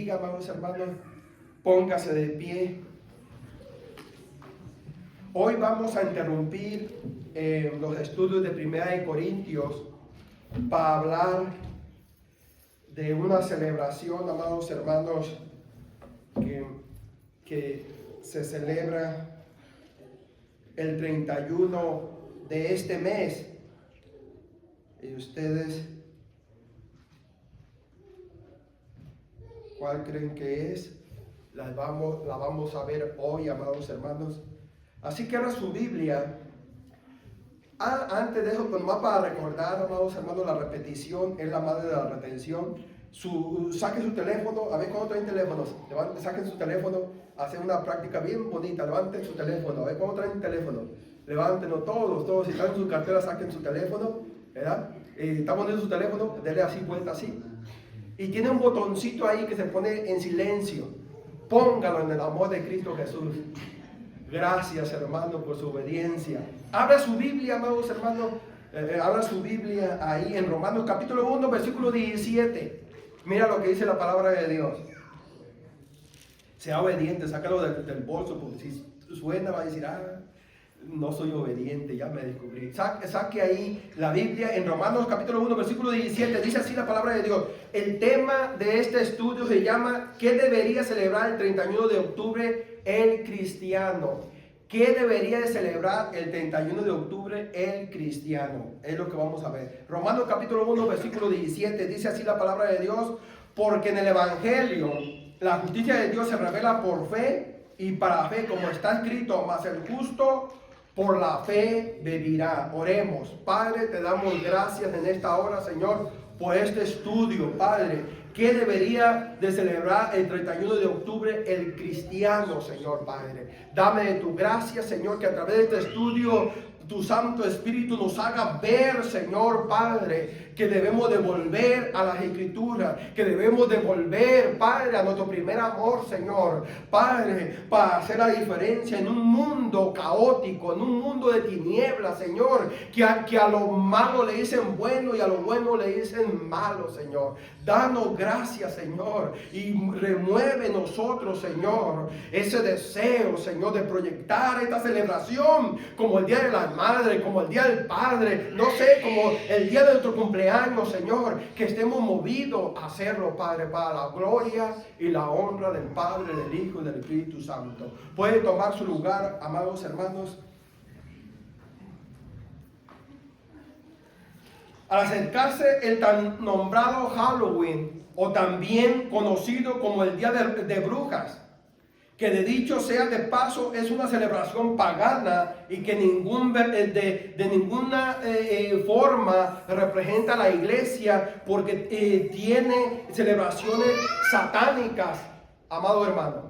bendiga, amados hermanos. Póngase de pie. Hoy vamos a interrumpir los estudios de 1 Corintios para hablar de una celebración, amados hermanos, que se celebra el 31 de este mes. Y ustedes, ¿cuál creen que es? La vamos a ver hoy, amados hermanos. Así que abra su Biblia. Antes de eso, pues más para recordar, amados hermanos, la repetición es la madre de la retención. Saquen su teléfono, a ver cuándo traen teléfonos. Saquen su teléfono, hacen una práctica bien bonita. Levanten su teléfono, a ver cuándo traen teléfono. Levántenlo todos. Si están en su cartera, saquen su teléfono, ¿verdad? Está poniendo su teléfono, denle así, vuelta así. Y tiene un botoncito ahí que se pone en silencio. Póngalo en el amor de Cristo Jesús. Gracias, hermano, por su obediencia. Abra su Biblia, amados hermanos. Abra su Biblia ahí en Romanos capítulo 1, versículo 17. Mira lo que dice la palabra de Dios. Sea obediente, sácalo del bolso, porque si suena va a decir, no soy obediente, ya me descubrí. Saque ahí la Biblia en Romanos capítulo 1, versículo 17. Dice así la palabra de Dios. El tema de este estudio se llama ¿qué debería celebrar el 31 de octubre el cristiano? ¿Qué debería de celebrar el 31 de octubre el cristiano? Es lo que vamos a ver. Romanos capítulo 1, versículo 17. Dice así la palabra de Dios. Porque en el Evangelio la justicia de Dios se revela por fe y para fe, como está escrito, mas el justo por la fe vivirá. Oremos. Padre, te damos gracias en esta hora, Señor, por este estudio, Padre. ¿Qué debería de celebrar el 31 de octubre el cristiano, Señor Padre? Dame de tu gracia, Señor, que a través de este estudio tu Santo Espíritu nos haga ver, Señor Padre, que debemos de volver a las Escrituras, que debemos de volver, Padre, a nuestro primer amor, Señor, Padre, para hacer la diferencia en un mundo caótico, en un mundo de tinieblas, Señor, que a lo malo le dicen bueno y a lo bueno le dicen malo, Señor. Danos gracias, Señor, y remueve nosotros, Señor, ese deseo, Señor, de proyectar esta celebración como el Día de la Madre, como el Día del Padre, no sé, como el día de nuestro cumpleaños, Señor, que estemos movidos a hacerlo, Padre, para la gloria y la honra del Padre, del Hijo y del Espíritu Santo. Puede tomar su lugar, amados hermanos. Al acercarse el tan nombrado Halloween, o también conocido como el Día de Brujas, que de dicho sea de paso es una celebración pagana y que de ninguna forma representa a la iglesia, porque tiene celebraciones satánicas, amado hermano.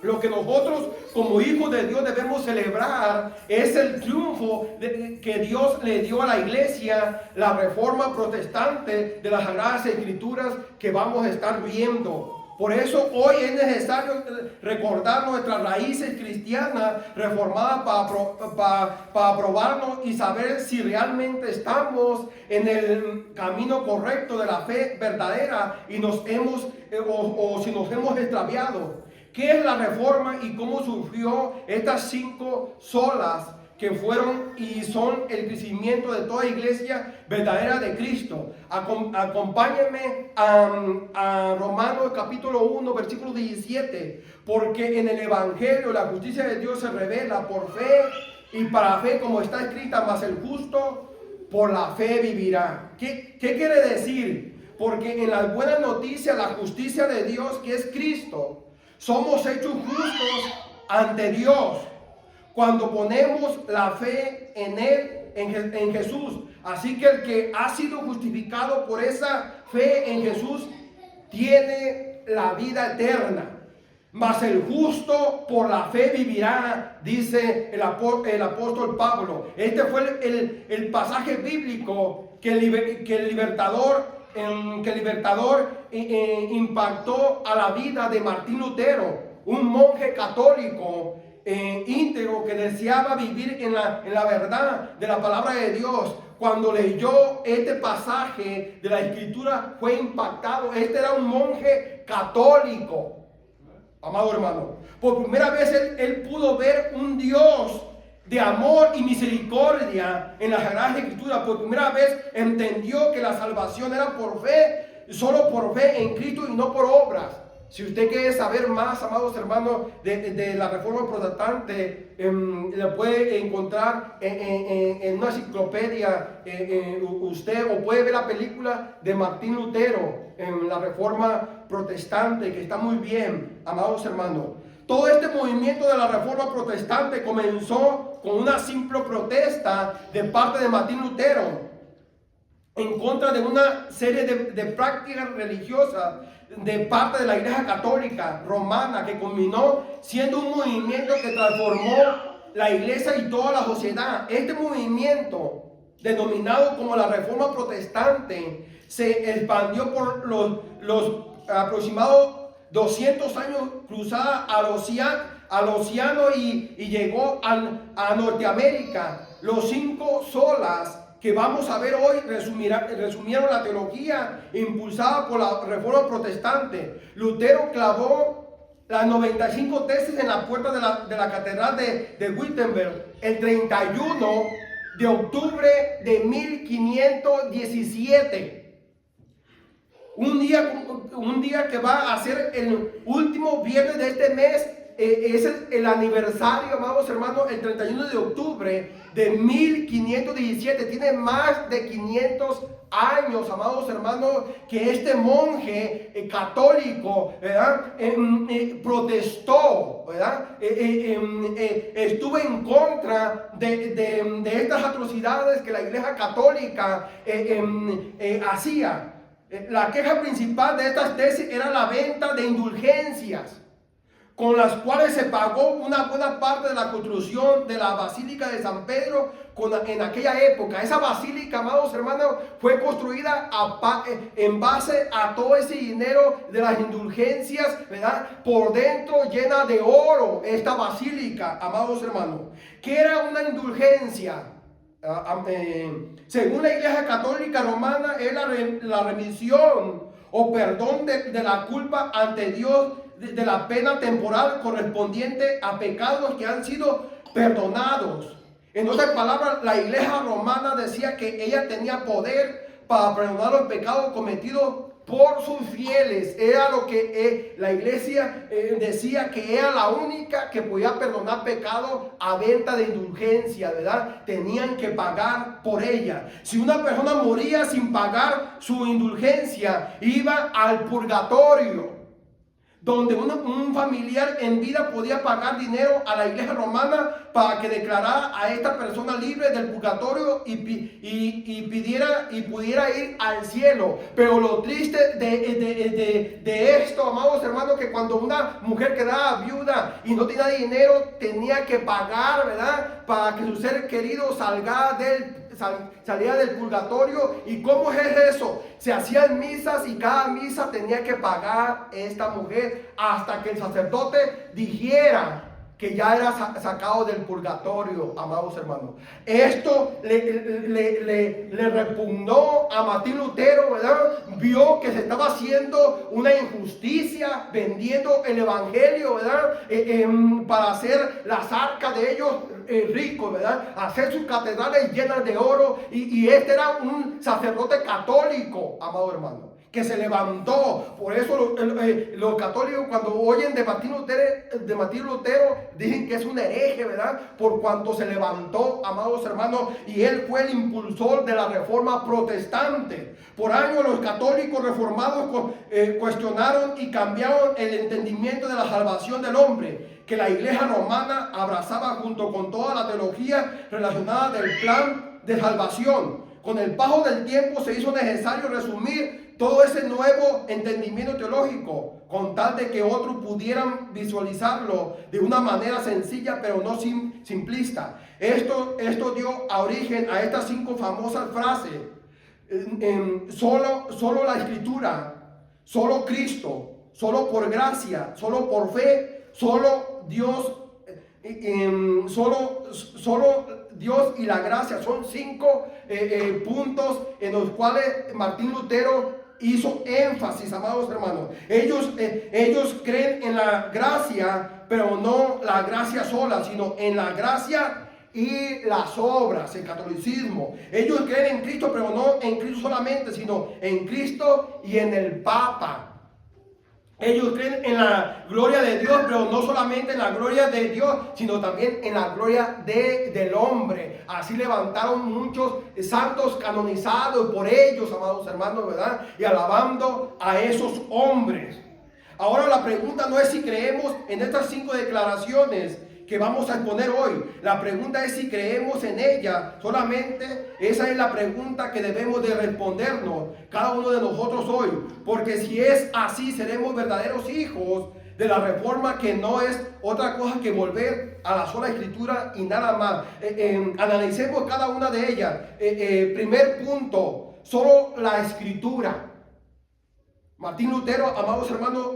Lo que nosotros como hijos de Dios debemos celebrar es el triunfo que Dios le dio a la iglesia, la reforma protestante de las Sagradas Escrituras que vamos a estar viendo. Por eso hoy es necesario recordar nuestras raíces cristianas reformadas para probarnos y saber si realmente estamos en el camino correcto de la fe verdadera y si nos hemos extraviado. ¿Qué es la reforma y cómo surgió estas 5 solas que fueron y son el crecimiento de toda iglesia verdadera de Cristo? Acompáñenme a Romanos capítulo 1, versículo 17. Porque en el Evangelio la justicia de Dios se revela por fe y para fe, como está escrita, mas el justo por la fe vivirá. ¿Qué quiere decir? Porque en las buenas noticias, la justicia de Dios, que es Cristo, somos hechos justos ante Dios cuando ponemos la fe en Él, en Jesús. Así que el que ha sido justificado por esa fe en Jesús tiene la vida eterna. Mas el justo por la fe vivirá, dice el apóstol Pablo. Este fue el pasaje bíblico que el libertador impactó a la vida de Martín Lutero, un monje católico íntegro que deseaba vivir en la verdad de la palabra de Dios. cuando leyó este pasaje de la Escritura fue impactado. Este era un monje católico, amado hermano. Por primera vez él pudo ver un Dios de amor y misericordia en la Sagrada Escritura. Por primera vez entendió que la salvación era por fe, solo por fe en Cristo y no por obras. Si usted quiere saber más, amados hermanos, de la Reforma Protestante, la puede encontrar en una enciclopedia, usted, o puede ver la película de Martín Lutero en la Reforma Protestante, que está muy bien, amados hermanos. Todo este movimiento de la Reforma Protestante comenzó con una simple protesta de parte de Martín Lutero en contra de una serie de prácticas religiosas de parte de la Iglesia Católica Romana, que culminó siendo un movimiento que transformó la Iglesia y toda la sociedad. Este movimiento, denominado como la Reforma Protestante, se expandió por los aproximados 200 años, cruzada al océano y llegó a Norteamérica. Los 5 solas que vamos a ver hoy resumieron la teología impulsada por la Reforma Protestante. Lutero clavó las 95 tesis en la puerta de la catedral de Wittenberg el 31 de octubre de 1517. Un día que va a ser el último viernes de este mes, es el aniversario, amados hermanos, el 31 de octubre de 1517. Tiene más de 500 años, amados hermanos, que este monje católico, ¿verdad? Protestó, ¿verdad? Estuvo en contra de estas atrocidades que la Iglesia Católica hacía. La queja principal de estas tesis era la venta de indulgencias, con las cuales se pagó una buena parte de la construcción de la Basílica de San Pedro en aquella época. Esa basílica, amados hermanos, fue construida en base a todo ese dinero de las indulgencias, ¿verdad? Por dentro llena de oro esta basílica, amados hermanos. ¿Qué era una indulgencia? Según la Iglesia Católica Romana, es la remisión o perdón de la culpa ante Dios de la pena temporal correspondiente a pecados que han sido perdonados. En otras palabras, la Iglesia Romana decía que ella tenía poder para perdonar los pecados cometidos por sus fieles. Era lo que la iglesia decía, que era la única que podía perdonar pecados a venta de indulgencia, ¿verdad? Tenían que pagar por ella. Si una persona moría sin pagar su indulgencia, iba al purgatorio, donde un familiar en vida podía pagar dinero a la Iglesia Romana para que declarara a esta persona libre del purgatorio y pudiera ir al cielo. Pero lo triste de esto, amados hermanos, que cuando una mujer quedaba viuda y no tenía dinero, tenía que pagar, ¿verdad?, para que su ser querido salía del purgatorio. ¿Y cómo es eso? Se hacían misas y cada misa tenía que pagar esta mujer hasta que el sacerdote dijera que ya era sacado del purgatorio, amados hermanos. Esto le repugnó a Martín Lutero, ¿verdad? Vio que se estaba haciendo una injusticia vendiendo el evangelio, ¿verdad? Para hacer las arcas de ellos ricos, ¿verdad? Hacer sus catedrales llenas de oro. Y este era un sacerdote católico, amado hermano, que se levantó. Por eso los católicos, cuando oyen de Martín Lutero, dicen que es un hereje, ¿verdad? Por cuanto se levantó, amados hermanos, y él fue el impulsor de la Reforma Protestante. Por años los católicos reformados cuestionaron y cambiaron el entendimiento de la salvación del hombre, que la Iglesia Romana abrazaba junto con toda la teología relacionada del plan de salvación. Con el paso del tiempo se hizo necesario resumir todo ese nuevo entendimiento teológico, con tal de que otros pudieran visualizarlo de una manera sencilla, pero no simplista. Esto dio origen a estas 5 famosas frases: solo la Escritura, solo Cristo, solo por gracia, solo por fe, solo Dios, solo Dios y la gracia. Son 5 puntos en los cuales Martín Lutero hizo énfasis, amados hermanos. Ellos creen en la gracia, pero no la gracia sola, sino en la gracia y las obras, el catolicismo. Ellos creen en Cristo, pero no en Cristo solamente, sino en Cristo y en el Papa. Ellos creen en la gloria de Dios, pero no solamente en la gloria de Dios, sino también en la gloria del hombre. Así levantaron muchos santos canonizados por ellos, amados hermanos, ¿verdad? Y alabando a esos hombres. Ahora la pregunta no es si creemos en estas 5 declaraciones que vamos a exponer hoy. La pregunta es si creemos en ella. Solamente esa es la pregunta que debemos de respondernos cada uno de nosotros hoy. Porque si es así, seremos verdaderos hijos de la reforma, que no es otra cosa que volver a la sola escritura y nada más. Analicemos cada una de ellas. Primer punto, solo la escritura. Martín Lutero, amados hermanos,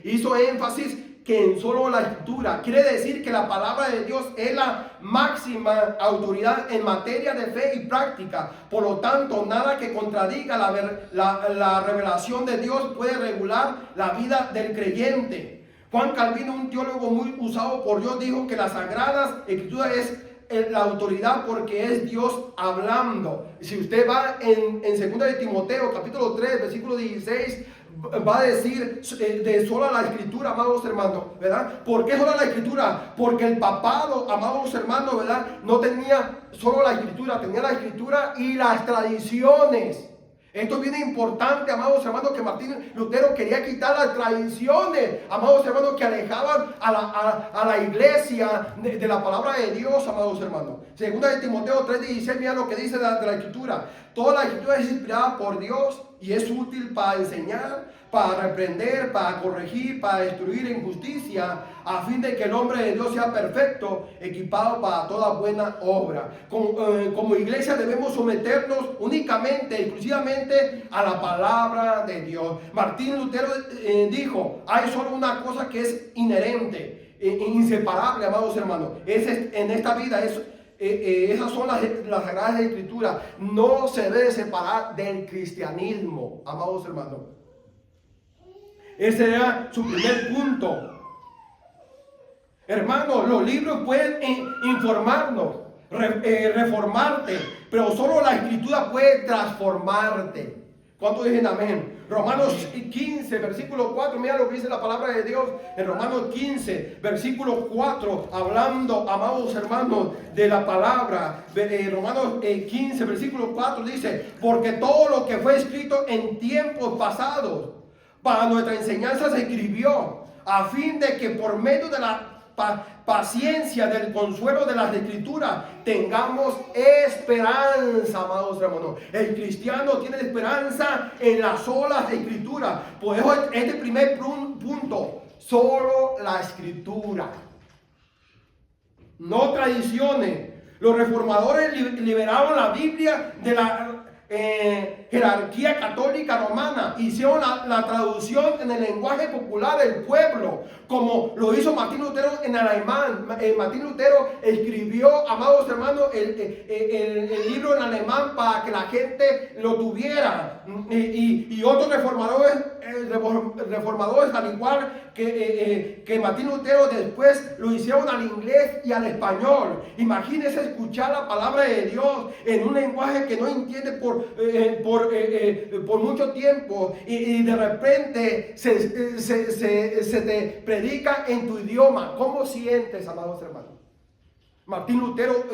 hizo énfasis que en solo la escritura. Quiere decir que la palabra de Dios es la máxima autoridad en materia de fe y práctica. Por lo tanto, nada que contradiga la revelación de Dios puede regular la vida del creyente. Juan Calvino, un teólogo muy usado por Dios, dijo que las sagradas escrituras es la autoridad porque es Dios hablando. Si usted va en 2 de Timoteo capítulo 3 versículo 16, va a decir de sola la escritura, amados hermanos, ¿verdad? ¿Por qué sola la escritura? Porque el papado, amados hermanos, ¿verdad? No tenía solo la escritura, tenía la escritura y las tradiciones. Esto es bien importante, amados hermanos, que Martín Lutero quería quitar las tradiciones, amados hermanos, que alejaban a la iglesia de la palabra de Dios, amados hermanos. Segunda de Timoteo 3:16, mira lo que dice de la escritura. Toda la escritura es inspirada por Dios y es útil para enseñar, para reprender, para corregir, para destruir en justicia, a fin de que el hombre de Dios sea perfecto, equipado para toda buena obra. Como iglesia debemos someternos únicamente, exclusivamente a la palabra de Dios. Martín Lutero dijo, hay solo una cosa que es inherente, inseparable, amados hermanos, en esta vida esas son las sagradas escrituras. No se debe separar del cristianismo, amados hermanos. Ese era su primer punto. Hermanos, los libros pueden informarnos, reformarte, pero solo la escritura puede transformarte. ¿Cuántos dicen amén? Romanos 15, versículo 4, mira lo que dice la palabra de Dios en Romanos 15, versículo 4, hablando, amados hermanos, de la palabra. Romanos 15, versículo 4 dice, porque todo lo que fue escrito en tiempos pasados para nuestra enseñanza se escribió, a fin de que por medio de la paciencia del consuelo de las escrituras tengamos esperanza, amados hermanos. El cristiano tiene esperanza en las solas escrituras. Por eso este primer punto, solo la escritura, no tradiciones. Los reformadores liberaron la Biblia de la jerarquía católica romana, hicieron la traducción en el lenguaje popular del pueblo, como lo hizo Martín Lutero en alemán. Martín Lutero escribió, amados hermanos, el libro en alemán para que la gente lo tuviera, y otros reformadores al igual que Martín Lutero después lo hicieron al inglés y al español. Imagínense escuchar la palabra de Dios en un lenguaje que no entiende por mucho tiempo, y de repente se te predica en tu idioma. ¿Cómo sientes, amados hermanos? Martín Lutero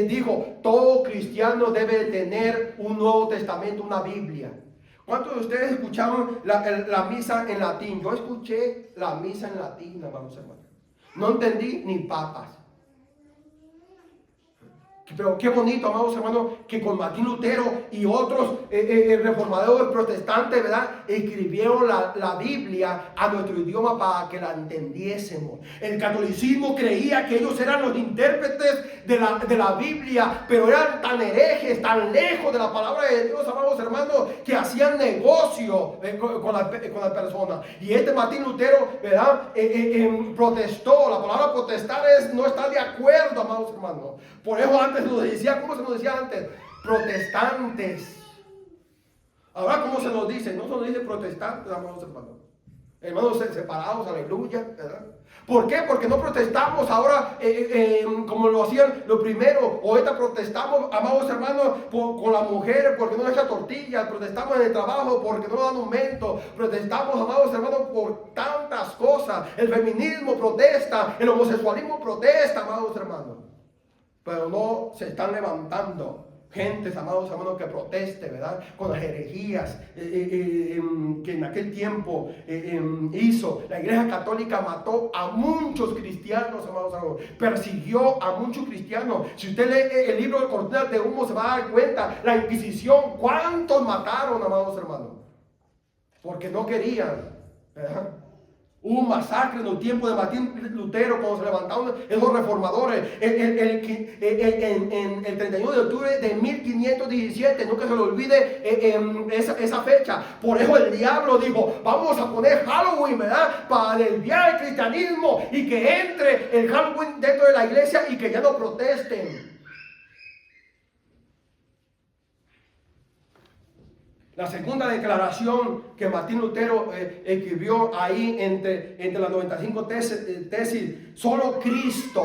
dijo, todo cristiano debe tener un Nuevo Testamento, una Biblia. ¿Cuántos de ustedes escucharon la misa en latín? Yo escuché la misa en latín, amados hermanos. No entendí ni papas. Pero qué bonito, amados hermanos, que con Martín Lutero y otros reformadores protestantes, ¿verdad?, escribieron la Biblia a nuestro idioma para que la entendiésemos. El catolicismo creía que ellos eran los intérpretes de la Biblia, pero eran tan herejes, tan lejos de la palabra de Dios, amados hermanos, que hacían negocio con la persona. Y Martín Lutero, ¿verdad?, protestó. La palabra protestar es no estar de acuerdo, amados hermanos. Por eso antes nos decía, ¿cómo se nos decía antes? Protestantes. Ahora, ¿cómo se nos dice? No se nos dice protestantes, amados hermanos. Hermanos separados, aleluya, ¿verdad? ¿Por qué? Porque no protestamos ahora como lo hacían lo primero. Ahorita protestamos, amados hermanos, con las mujeres porque no echan tortillas. Protestamos en el trabajo porque no dan aumento. Protestamos, amados hermanos, por tantas cosas. El feminismo protesta, el homosexualismo protesta, amados hermanos. Pero no se están levantando gentes, amados hermanos, que proteste, ¿verdad?, con las herejías que en aquel tiempo hizo. La Iglesia Católica mató a muchos cristianos, amados hermanos, persiguió a muchos cristianos. Si usted lee el libro de Cortinas de Humo, se va a dar cuenta, la Inquisición, ¿cuántos mataron, amados hermanos? Porque no querían, ¿verdad? Hubo un masacre en el tiempo de Martín Lutero cuando se levantaron esos reformadores en el 31 de octubre de 1517. Nunca se le olvide esa fecha. Por eso el diablo dijo, vamos a poner Halloween, ¿verdad?, para desviar el cristianismo y que entre el Halloween dentro de la iglesia y que ya no protesten. La segunda declaración que Martín Lutero escribió ahí entre las 95 tesis, solo Cristo.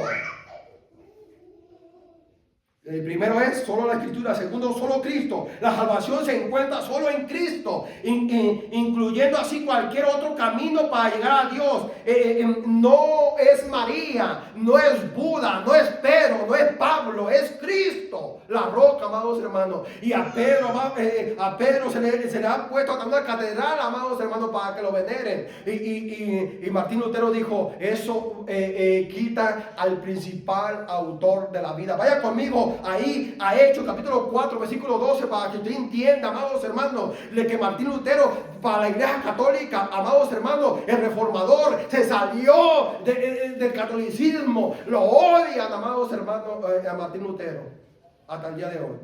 El primero es solo la Escritura, segundo solo Cristo. La salvación se encuentra solo en Cristo, incluyendo así cualquier otro camino para llegar a Dios. No es María, no es Buda, no es Pedro, no es Pablo, es Cristo, la roca, amados hermanos. Y a Pedro se le ha puesto hasta una catedral, amados hermanos, para que lo veneren. Y Martín Lutero dijo, eso quita al principal autor de la vida. Vaya conmigo ahí a Hechos capítulo 4 versículo 12 para que usted entienda, amados hermanos, de que Martín Lutero, para la Iglesia Católica, amados hermanos, el reformador se salió del catolicismo. Lo odian, amados hermanos, a Martín Lutero hasta el día de hoy.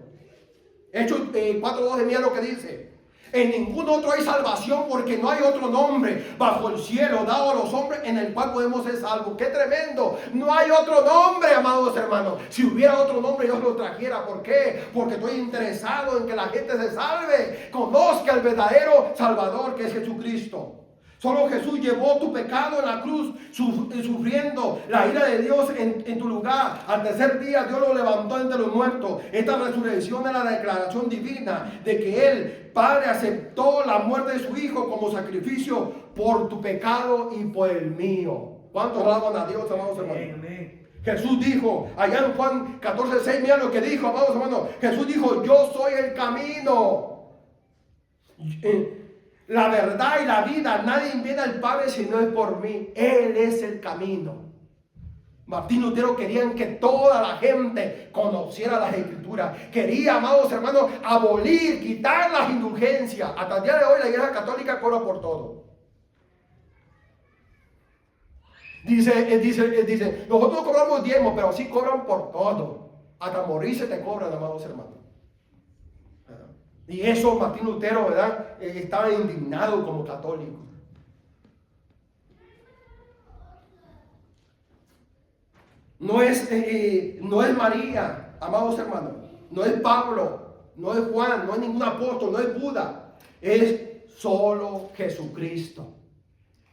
Hechos 4:12, mira lo que dice: en ningún otro hay salvación, porque no hay otro nombre bajo el cielo dado a los hombres en el cual podemos ser salvos. ¡Qué tremendo! No hay otro nombre, amados hermanos. Si hubiera otro nombre, yo lo trajera. ¿Por qué? Porque estoy interesado en que la gente se salve, conozca al verdadero Salvador, que es Jesucristo. Solo Jesús llevó tu pecado en la cruz, sufriendo la ira de Dios en tu lugar. Al tercer día Dios lo levantó entre los muertos. Esta resurrección es la declaración divina de que Él, Padre, aceptó la muerte de su Hijo como sacrificio por tu pecado y por el mío. ¿Cuántos alaban a Dios, amados hermanos? Amén. Jesús dijo, allá en Juan 14:6, mira lo que dijo, amados hermanos. Jesús dijo, yo soy el camino, la verdad y la vida. Nadie viene al Padre si no es por mí. Él es el camino. Martín Lutero quería que toda la gente conociera las Escrituras. Quería, amados hermanos, abolir, quitar las indulgencias. Hasta el día de hoy la Iglesia Católica cobra por todo. Dice, nosotros no cobramos diezmo, pero sí cobran por todo. Hasta morirse te cobran, amados hermanos. Y eso Martín Lutero, ¿verdad?, estaba indignado como católico. No es María, amados hermanos. No es Pablo, no es Juan, no es ningún apóstol, no es Buda. Es solo Jesucristo.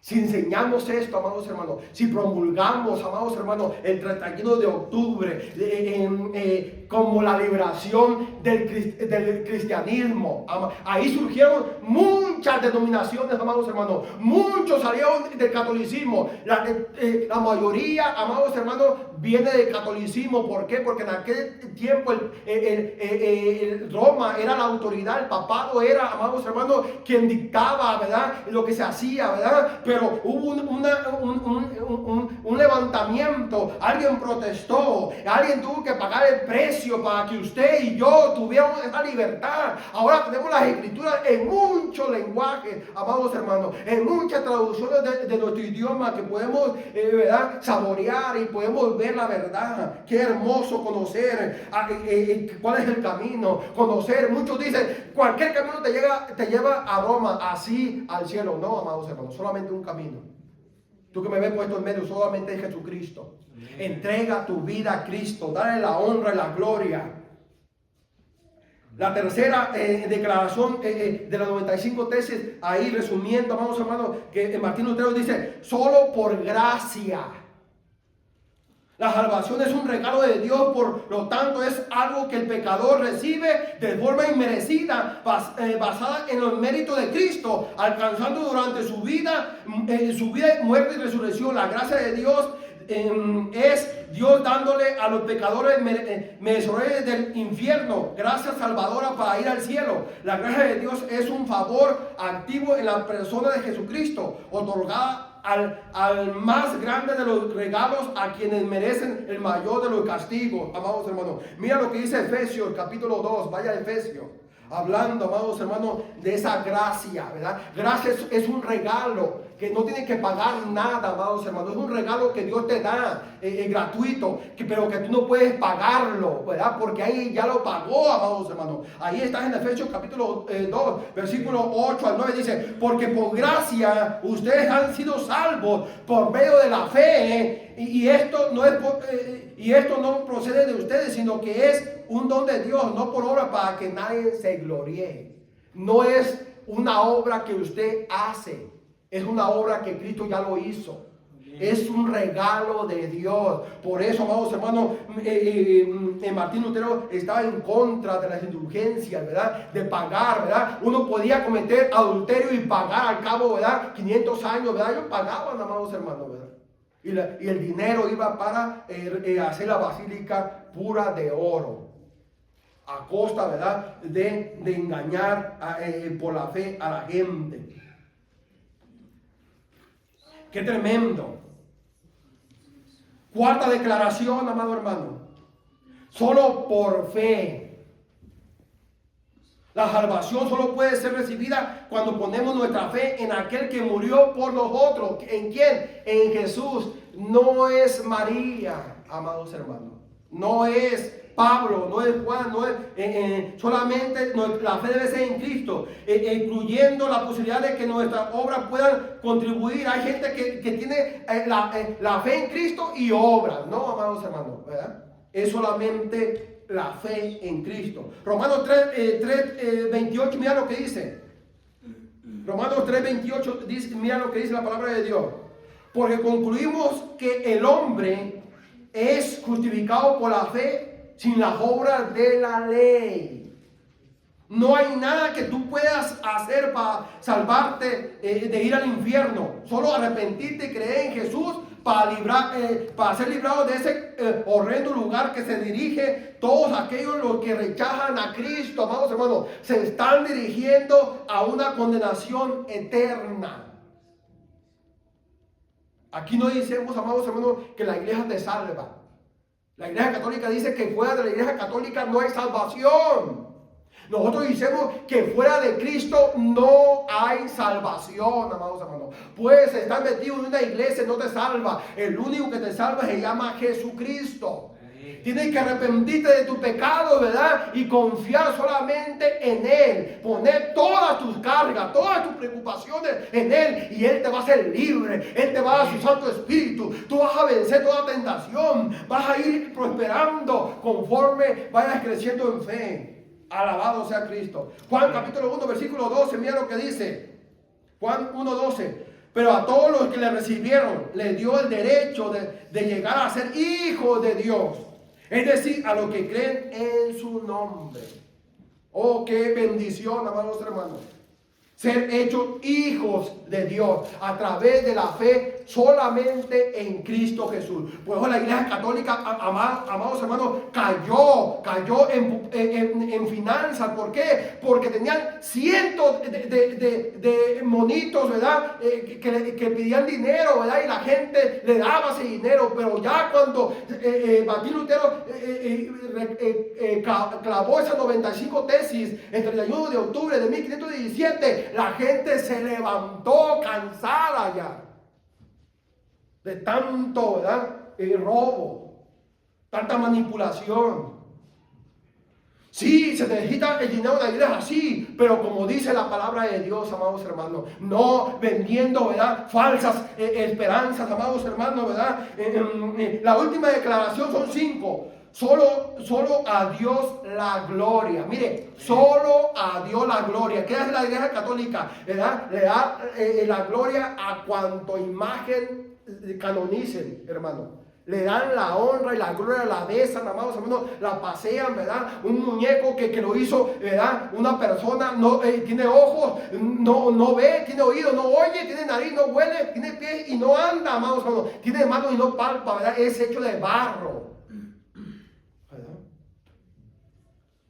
Si enseñamos esto, amados hermanos, si promulgamos, amados hermanos, el 31 de octubre como la liberación del cristianismo, ahí surgieron muchas denominaciones, amados hermanos. Muchos salieron del catolicismo. La mayoría, amados hermanos, viene del catolicismo. ¿Por qué? Porque en aquel tiempo Roma era la autoridad, el papado era, amados hermanos, quien dictaba, ¿verdad?, lo que se hacía, ¿verdad? Pero hubo un levantamiento, alguien protestó, alguien tuvo que pagar el precio precio para que usted y yo tuviéramos esa libertad. Ahora tenemos las escrituras en muchos lenguajes, amados hermanos, en muchas traducciones de nuestro idioma que podemos, ¿verdad?, saborear y podemos ver la verdad. Qué hermoso conocer cuál es el camino, conocer. Muchos dicen, cualquier camino te lleva a Roma, así al cielo. No, amados hermanos, solamente un camino. Tú que me ves puesto en medio, solamente es Jesucristo. Entrega tu vida a Cristo, dale la honra y la gloria. La tercera declaración de las 95 tesis, ahí resumiendo, amados hermanos, que Martín Lutero dice, solo por gracia. La salvación es un regalo de Dios, por lo tanto es algo que el pecador recibe de forma inmerecida, basada en los méritos de Cristo, alcanzando durante su vida, muerte y resurrección. La gracia de Dios es Dios dándole a los pecadores merecedores del infierno gracia salvadora para ir al cielo. La gracia de Dios es un favor activo en la persona de Jesucristo, otorgada al más grande de los regalos a quienes merecen el mayor de los castigos. Amados hermanos, mira lo que dice Efesios capítulo 2, vaya a Efesios, hablando, amados hermanos, de esa gracia, ¿verdad? Gracia es un regalo que no tienen que pagar nada, amados hermanos. Es un regalo que Dios te da gratuito, pero que tú no puedes pagarlo, ¿verdad? Porque ahí ya lo pagó, amados hermanos. Ahí está en Efesios capítulo 2, versículo 8 al 9, dice, porque por gracia ustedes han sido salvos por medio de la fe, y esto no procede de ustedes, sino que es un don de Dios, no por obra para que nadie se gloríe. No es una obra que usted hace, es una obra que Cristo ya lo hizo. Es un regalo de Dios. Por eso, amados hermanos, Martín Lutero estaba en contra de las indulgencias, ¿verdad? De pagar, ¿verdad? Uno podía cometer adulterio y pagar al cabo, ¿verdad? 500 años, ¿verdad? Ellos pagaban, amados hermanos, ¿verdad? Y el dinero iba para hacer la basílica pura de oro, a costa, ¿verdad?, de engañar por la fe a la gente. ¡Qué tremendo! Cuarta declaración, amado hermano. Solo por fe. La salvación solo puede ser recibida cuando ponemos nuestra fe en aquel que murió por nosotros. ¿En quién? En Jesús. No es María, amados hermanos. No es Pablo, no es Juan, no es solamente la fe debe ser en Cristo, incluyendo la posibilidad de que nuestras obras puedan contribuir. Hay gente que tiene la fe en Cristo y obras, no, amados hermanos, ¿verdad? Es solamente la fe en Cristo. Romanos 3:28, mira lo que dice. Romanos 3:28 dice, mira lo que dice la palabra de Dios. Porque concluimos que el hombre es justificado por la fe sin las obras de la ley. No hay nada que tú puedas hacer para salvarte de ir al infierno. Solo arrepentirte y creer en Jesús para ser librado de ese horrendo lugar que se dirige. Todos aquellos los que rechazan a Cristo, amados hermanos, se están dirigiendo a una condenación eterna. Aquí no decimos, amados hermanos, que la iglesia te salva. La iglesia católica dice que fuera de la iglesia católica no hay salvación. Nosotros decimos que fuera de Cristo no hay salvación, amados hermanos. Puedes estar metido en una iglesia y no te salva. El único que te salva se llama Jesucristo. Tienes que arrepentirte de tu pecado, ¿verdad? Y confiar solamente en Él. Poner todas tus cargas, todas tus preocupaciones en Él. Y Él te va a hacer libre. Él te va a dar su Santo Espíritu. Tú vas a vencer toda tentación. Vas a ir prosperando conforme vayas creciendo en fe. Alabado sea Cristo. Juan capítulo 1, versículo 12. Mira lo que dice. Juan 1, 12. Pero a todos los que le recibieron, le dio el derecho de llegar a ser hijos de Dios. Es decir, a los que creen en su nombre. Oh, qué bendición, amados hermanos. ser hechos hijos de Dios a través de la fe solamente en Cristo Jesús. Por eso la Iglesia Católica, amados hermanos, cayó en finanzas. ¿Por qué? Porque tenían cientos de monitos, ¿verdad? Que pedían dinero, ¿verdad? Y la gente le daba ese dinero. Pero ya cuando Martín Lutero clavó esas 95 tesis el 31 de octubre de 1517, la gente se levantó cansada ya de tanto, ¿verdad? Robo, tanta manipulación. Sí, se necesita el dinero de la iglesia, sí, pero como dice la palabra de Dios, amados hermanos, no vendiendo, ¿verdad? Falsas esperanzas, amados hermanos, ¿verdad? La última declaración son 5. Solo a Dios la gloria. Mire, solo a Dios la gloria. ¿Qué hace la Iglesia Católica? ¿Verdad? Le da la gloria a cuanto imagen canonicen, hermano. Le dan la honra y la gloria, la besan, amados hermanos, la pasean, ¿verdad? Un muñeco que lo hizo, ¿verdad? Una persona no tiene ojos, no ve, tiene oído, no oye, tiene nariz, no huele, tiene pies y no anda, amados hermanos. Tiene manos y no palpa, ¿verdad? Es hecho de barro.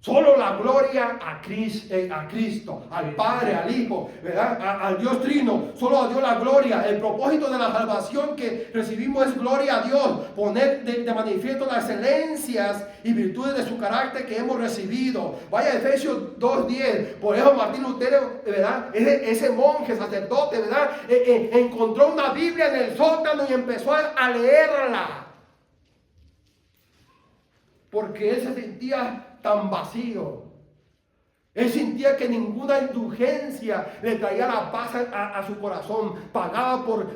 Solo la gloria a Cristo, al Padre, al Hijo, ¿verdad? Al Dios Trino. Solo a Dios la gloria. El propósito de la salvación que recibimos es gloria a Dios. Poner de manifiesto las excelencias y virtudes de su carácter que hemos recibido. Vaya Efesios 2:10. Por eso Martín Lutero, ¿verdad? Ese monje sacerdote, ¿verdad? Encontró una Biblia en el sótano y empezó a leerla. Porque él se sentía tan vacío. Él sentía que ninguna indulgencia le traía la paz a su corazón. Pagaba por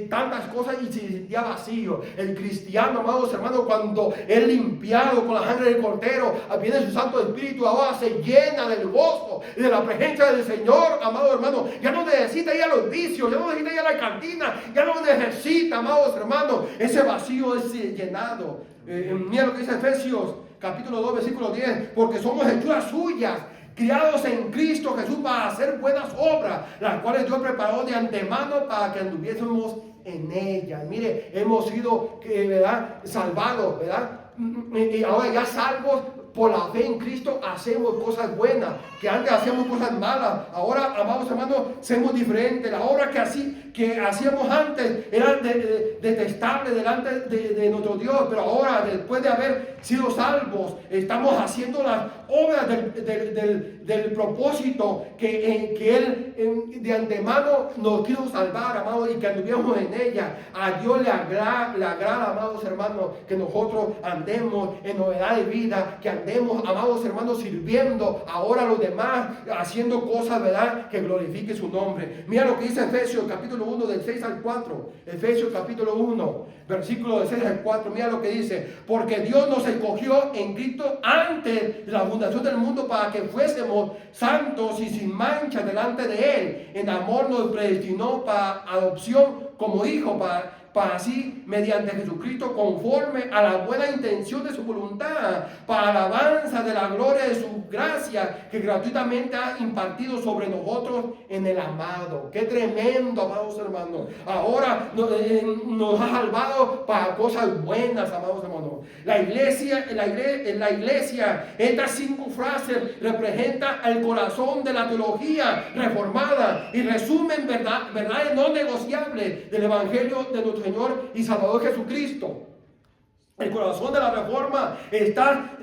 tantas cosas y se sentía vacío. El cristiano, amados hermanos, cuando es limpiado con la sangre del Cordero, viene su Santo Espíritu, ahora se llena del gozo y de la presencia del Señor, amado hermano. Ya no necesita ir a los vicios, ya no necesita ir a la cantina, ya no necesita, amados hermanos. Ese vacío es llenado. Mira lo que dice Efesios capítulo 2, versículo 10, porque somos hechura suyas, criados en Cristo Jesús para hacer buenas obras, las cuales Dios preparó de antemano para que anduviésemos en ellas. Mire, hemos sido, ¿verdad? Salvados, ¿verdad? Y ahora ya salvos por la fe en Cristo, hacemos cosas buenas, que antes hacíamos cosas malas. Ahora, amados hermanos, somos diferentes. La obra que hacíamos antes era detestable delante de nuestro Dios, pero ahora, después de haber sido salvos, estamos haciendo las obras del propósito que Él de antemano nos quiso salvar, amados, y que anduviéramos en ella. A Dios le agrada, amados hermanos, que nosotros andemos en novedad de vida, que andemos, amados hermanos, sirviendo ahora a los demás, haciendo cosas, ¿verdad?, que glorifique su nombre. Mira lo que dice Efesios capítulo 1 del 6 al 4. Efesios capítulo 1, versículo del 6 al 4. Mira lo que dice: porque Dios nos escogió en Cristo antes de la fundación del mundo para que fuésemos santos y sin mancha delante de Él. En amor nos predestinó para adopción como hijos, para así, mediante Jesucristo, conforme a la buena intención de su voluntad, para alabanza de la gloria de su gracia, que gratuitamente ha impartido sobre nosotros en el amado. Qué tremendo, amados hermanos. Ahora nos ha salvado para cosas buenas, amados hermanos. La iglesia, estas 5 frases representan el corazón de la teología reformada y resumen verdades no negociables del Evangelio de nuestro Señor y Salvador Jesucristo. El corazón de la reforma está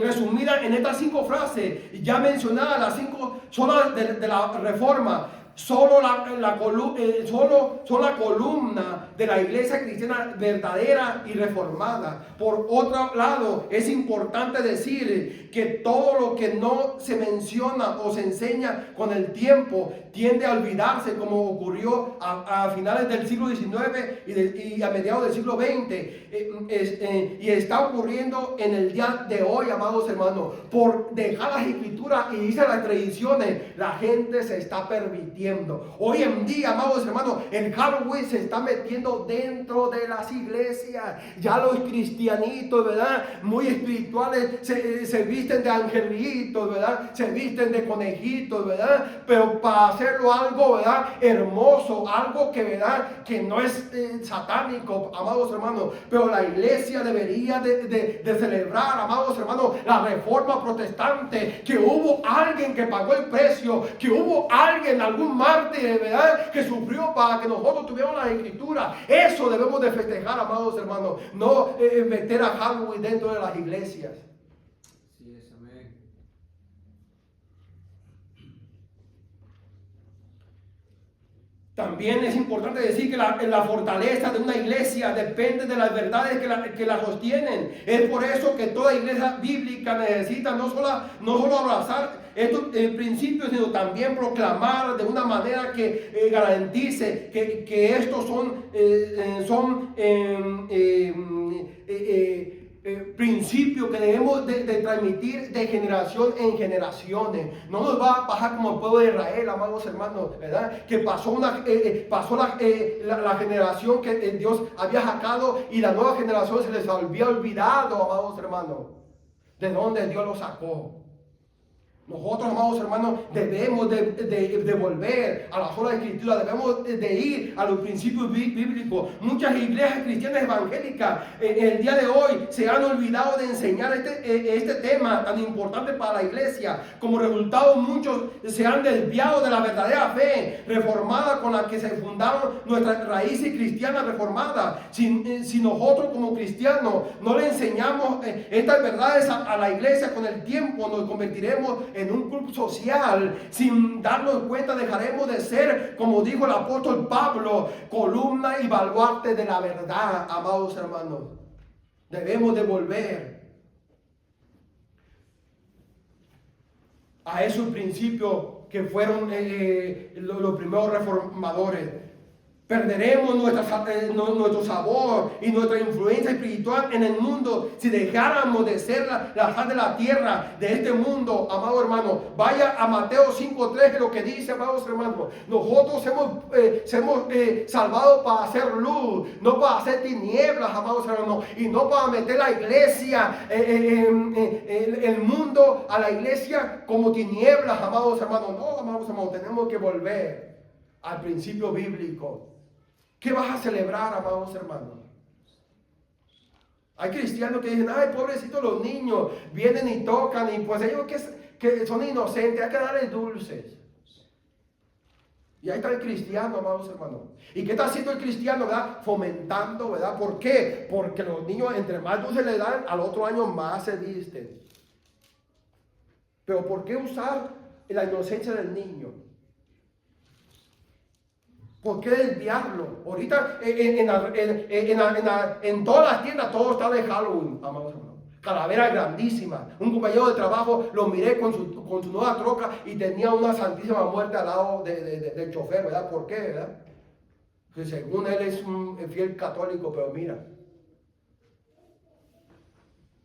resumida en estas 5 frases ya mencionadas. Las 5 son de la reforma. Solo la columna de la iglesia cristiana verdadera y reformada. Por otro lado, es importante decir que todo lo que no se menciona o se enseña con el tiempo tiende a olvidarse, como ocurrió a finales del siglo XIX y a mediados del siglo XX, y está ocurriendo en el día de hoy, amados hermanos. Por dejar las escrituras y irse a las tradiciones, la gente se está permitiendo metiendo. Hoy en día, amados hermanos, el Halloween se está metiendo dentro de las iglesias. Ya los cristianitos, ¿verdad? Muy espirituales, se visten de angelitos, ¿verdad? Se visten de conejitos, ¿verdad? Pero para hacerlo algo, ¿verdad? Hermoso, algo que, ¿verdad? Que no es satánico, amados hermanos. Pero la iglesia debería de celebrar, amados hermanos, la reforma protestante, que hubo alguien que pagó el precio, que hubo alguien, algún mártir, ¿verdad? Que sufrió para que nosotros tuviéramos la escritura. Eso debemos de festejar, amados hermanos, no meter a Halloween dentro de las iglesias. Sí, es, amén. También es importante decir que la fortaleza de una iglesia depende de las verdades que la sostienen. Es por eso que toda iglesia bíblica necesita no solo abrazar estos principios, sino también proclamar de una manera que garantice que estos son principios que debemos de transmitir de generación en generaciones. No nos va a pasar como el pueblo de Israel, amados hermanos, ¿verdad? Que pasó la generación que Dios había sacado y la nueva generación se les había olvidado, amados hermanos, de dónde Dios los sacó. Nosotros, amados hermanos, debemos de volver a la sola escritura, debemos de ir a los principios bíblicos. Muchas iglesias cristianas evangélicas en el día de hoy se han olvidado de enseñar este tema tan importante para la iglesia. Como resultado, muchos se han desviado de la verdadera fe reformada con la que se fundaron nuestras raíces cristianas reformadas. Si nosotros como cristianos no le enseñamos estas verdades a la iglesia, con el tiempo nos convertiremos en un club social. Sin darnos cuenta dejaremos de ser, como dijo el apóstol Pablo, columna y baluarte de la verdad, amados hermanos. Debemos de volver a esos principios que fueron los primeros reformadores. Perderemos nuestro sabor y nuestra influencia espiritual en el mundo si dejáramos de ser la sal de la tierra de este mundo, amado hermano. Vaya a Mateo 5:3, lo que dice, amados hermanos. Nosotros hemos salvado para hacer luz, no para hacer tinieblas, amados hermanos, y no para meter la iglesia, el mundo a la iglesia como tinieblas, amados hermanos. No, amados hermanos, tenemos que volver al principio bíblico. ¿Qué vas a celebrar, amados hermanos? Hay cristianos que dicen, ay, pobrecitos los niños, vienen y tocan, y pues ellos que son inocentes, hay que darles dulces. Y ahí está el cristiano, amados hermanos. ¿Y qué está haciendo el cristiano, verdad? Fomentando, ¿verdad? ¿Por qué? Porque los niños, entre más dulces le dan, al otro año más se visten. Pero ¿por qué usar la inocencia del niño? ¿Por qué desviarlo? Ahorita en todas las tiendas todo está de Halloween, amados hermanos. Calaveras grandísimas. Un compañero de trabajo lo miré con su nueva troca y tenía una Santísima Muerte al lado del chofer, ¿verdad? ¿Por qué, verdad? Que según él es un fiel católico, pero mira.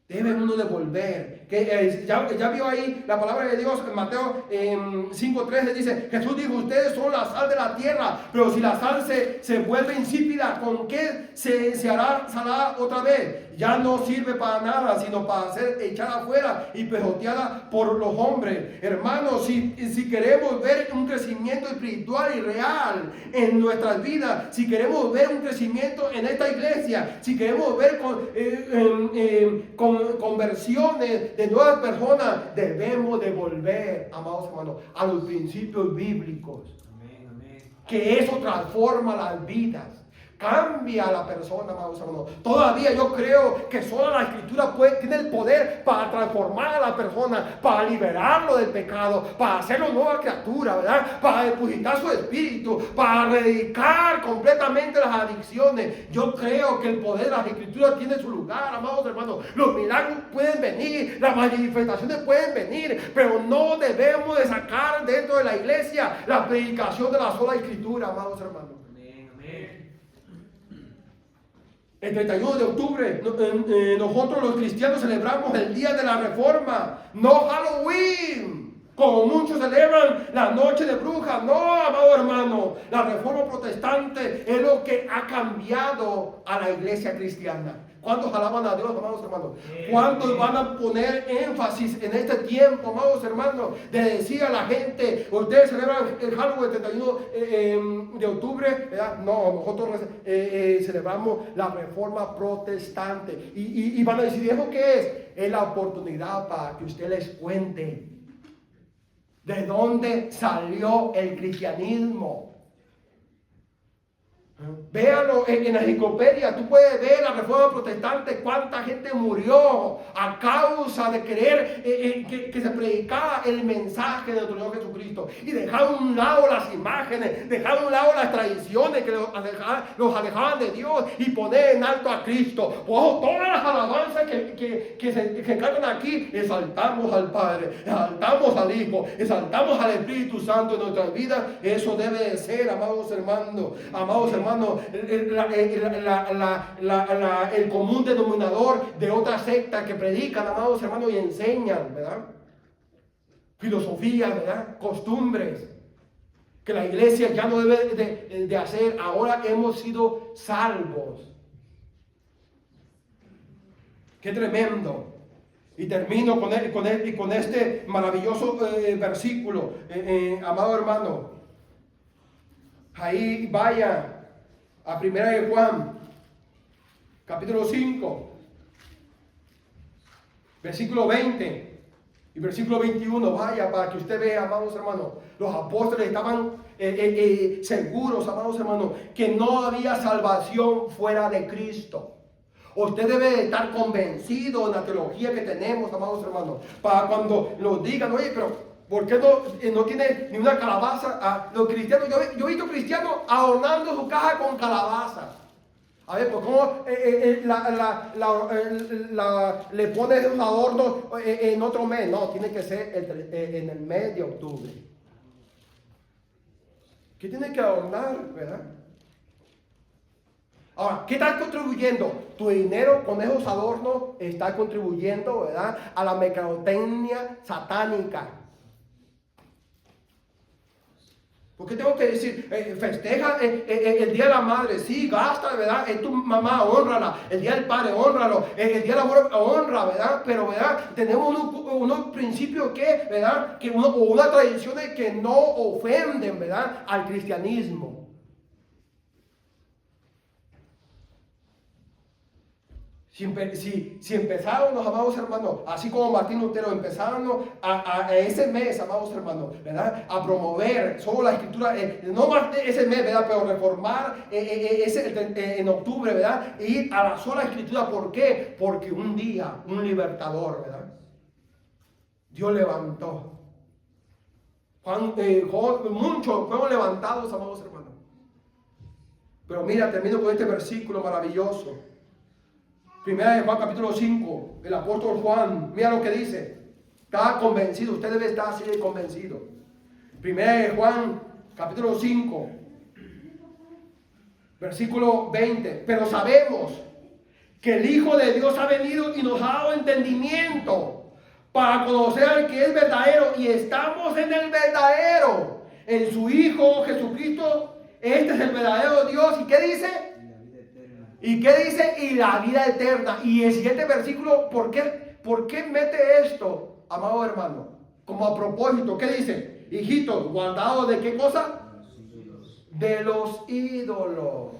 Debe uno devolver. Ya vio ahí la palabra de Dios en Mateo 5:13 dice, Jesús dijo, ustedes son la sal de la tierra, pero si la sal se vuelve insípida, ¿con qué se hará salada otra vez? Ya no sirve para nada, sino para ser echada afuera y pejoteada por los hombres. Hermanos, si queremos ver un crecimiento espiritual y real en nuestras vidas, si queremos ver un crecimiento en esta iglesia, si queremos ver conversiones de nuevas personas, debemos de volver, amados hermanos, a los principios bíblicos. Amén, amén. Que eso transforma las vidas. Cambia a la persona, amados hermanos. Todavía yo creo que solo la escritura tiene el poder para transformar a la persona, para liberarlo del pecado, para hacerlo nueva criatura, ¿verdad? Para depositar su espíritu, para erradicar completamente las adicciones. Yo creo que el poder de las escrituras tiene su lugar, amados hermanos. Los milagros pueden venir, las manifestaciones pueden venir, pero no debemos de sacar dentro de la iglesia la predicación de la sola escritura, amados hermanos. El 31 de octubre nosotros los cristianos celebramos el día de la Reforma, no Halloween. Como muchos celebran la noche de brujas. No, amado hermano, la reforma protestante es lo que ha cambiado a la iglesia cristiana. ¿Cuántos alaban a Dios, amados hermanos? ¿Cuántos van a poner énfasis en este tiempo, amados hermanos, de decir a la gente, ustedes celebran el Halloween el 31 de octubre? ¿Verdad? No, nosotros celebramos la reforma protestante. Y van a decir, ¿eso qué es? Es la oportunidad para que usted les cuente de dónde salió el cristianismo. Véalo en la enciclopedia, tú puedes ver la reforma protestante, cuánta gente murió a causa de querer que se predicara el mensaje de nuestro Señor Jesucristo, y dejar a un lado las imágenes, dejar a un lado las tradiciones que los alejaban de Dios y poner en alto a Cristo. Ojo, todas las alabanzas que cantan aquí, exaltamos al Padre, exaltamos al Hijo, exaltamos al Espíritu Santo en nuestras vidas. Eso debe de ser, amados hermanos, el común denominador de otras sectas que predican, amados hermanos, y enseñan, ¿verdad? Filosofías, ¿verdad? Costumbres que la iglesia ya no debe de hacer. Ahora hemos sido salvos. Qué tremendo. Y termino con este maravilloso versículo, amado hermano. Ahí vaya a 1 de Juan, capítulo 5, versículo 20 y versículo 21. Vaya, para que usted vea, amados hermanos, los apóstoles estaban seguros, amados hermanos, que no había salvación fuera de Cristo. Usted debe de estar convencido en la teología que tenemos, amados hermanos, para cuando nos digan, oye, pero ¿por qué no tiene ni una calabaza? Los cristianos, yo he visto cristianos adornando su caja con calabaza. A ver, pues ¿cómo le pones un adorno en otro mes? No, tiene que ser en el mes de octubre. ¿Qué tiene que adornar, verdad? Ahora, ¿qué estás contribuyendo? Tu dinero con esos adornos está contribuyendo, ¿verdad?, a la mercadotecnia satánica. ¿Por qué tengo que decir, festeja el Día de la Madre? Sí, gasta, ¿verdad? Es tu mamá, honrala. El Día del Padre, honralo. El Día del Amor, honra, ¿verdad? Pero, ¿verdad? Tenemos unos principios que, ¿verdad? O unas tradiciones que no ofenden, ¿verdad?, al cristianismo. Si empezaron los amados hermanos, así como Martín Lutero, empezaron a ese mes, amados hermanos, ¿verdad?, a promover solo la escritura, no más ese mes, ¿verdad?, pero reformar en octubre, ¿verdad?, e ir a la sola escritura. ¿Por qué? Porque un día, un libertador, ¿verdad?, Dios levantó. Muchos fueron levantados, amados hermanos. Pero mira, termino con este versículo maravilloso. Primera de Juan, capítulo 5, el apóstol Juan, mira lo que dice. Está convencido, usted debe estar así de convencido. Primera de Juan, capítulo 5, versículo 20. Pero sabemos que el Hijo de Dios ha venido y nos ha dado entendimiento para conocer al que es verdadero, y estamos en el verdadero, en su Hijo Jesucristo. Este es el verdadero Dios. ¿Y qué dice? ¿Y qué dice? Y la vida eterna. Y el siguiente versículo, ¿por qué mete esto, amado hermano? Como a propósito, ¿qué dice? Hijitos, guardados ¿de qué cosa? De los ídolos.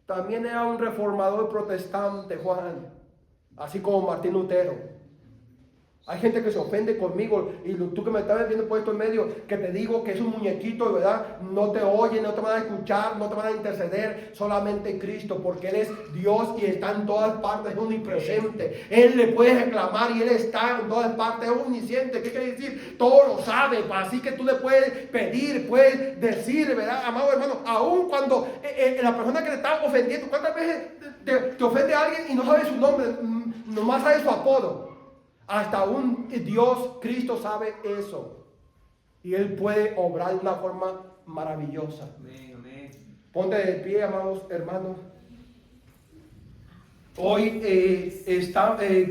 También era un reformador protestante, Juan, así como Martín Lutero. Hay gente que se ofende conmigo, y tú que me estás viendo puesto en medio, que te digo que es un muñequito, ¿verdad? No te oyen, no te van a escuchar, no te van a interceder, solamente Cristo, porque Él es Dios y está en todas partes, es omnipresente. Él le puede reclamar y Él está en todas partes, es omnisciente. ¿Qué quiere decir? Todo lo sabe, así que tú le puedes pedir, puedes decir, ¿verdad, amado hermano? Aún cuando la persona que te está ofendiendo, ¿cuántas veces te ofende a alguien y no sabe su nombre, nomás sabe su apodo? Hasta un Dios, Cristo, sabe eso. Y Él puede obrar de una forma maravillosa. Amén, amén. Ponte de pie, amados hermanos. Hoy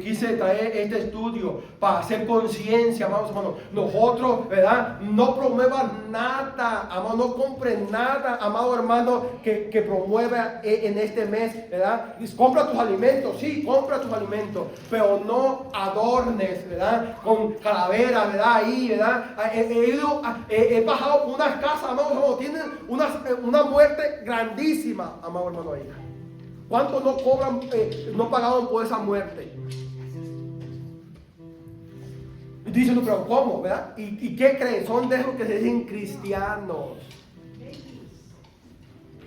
quise traer este estudio para hacer conciencia, amados hermanos. Nosotros, ¿verdad? No promuevan nada, amado, no compren nada, amado hermano, que promueva en este mes, ¿verdad? Compra tus alimentos, sí, compra tus alimentos, pero no adornes, ¿verdad? Con calaveras, ¿verdad? Ahí, ¿verdad? He bajado por unas casas, amados hermanos, tienen una muerte grandísima, amado hermano, ahí. ¿Cuántos no cobran, no pagaron por esa muerte? Y dicen, pero ¿cómo? ¿Verdad? ¿Y qué creen? Son de esos que se dicen cristianos.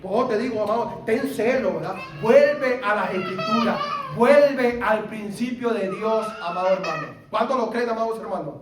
Por eso te digo, amado, ten celo, ¿verdad? Vuelve a las escrituras, vuelve al principio de Dios, amado hermano. ¿Cuántos lo creen, amados hermanos?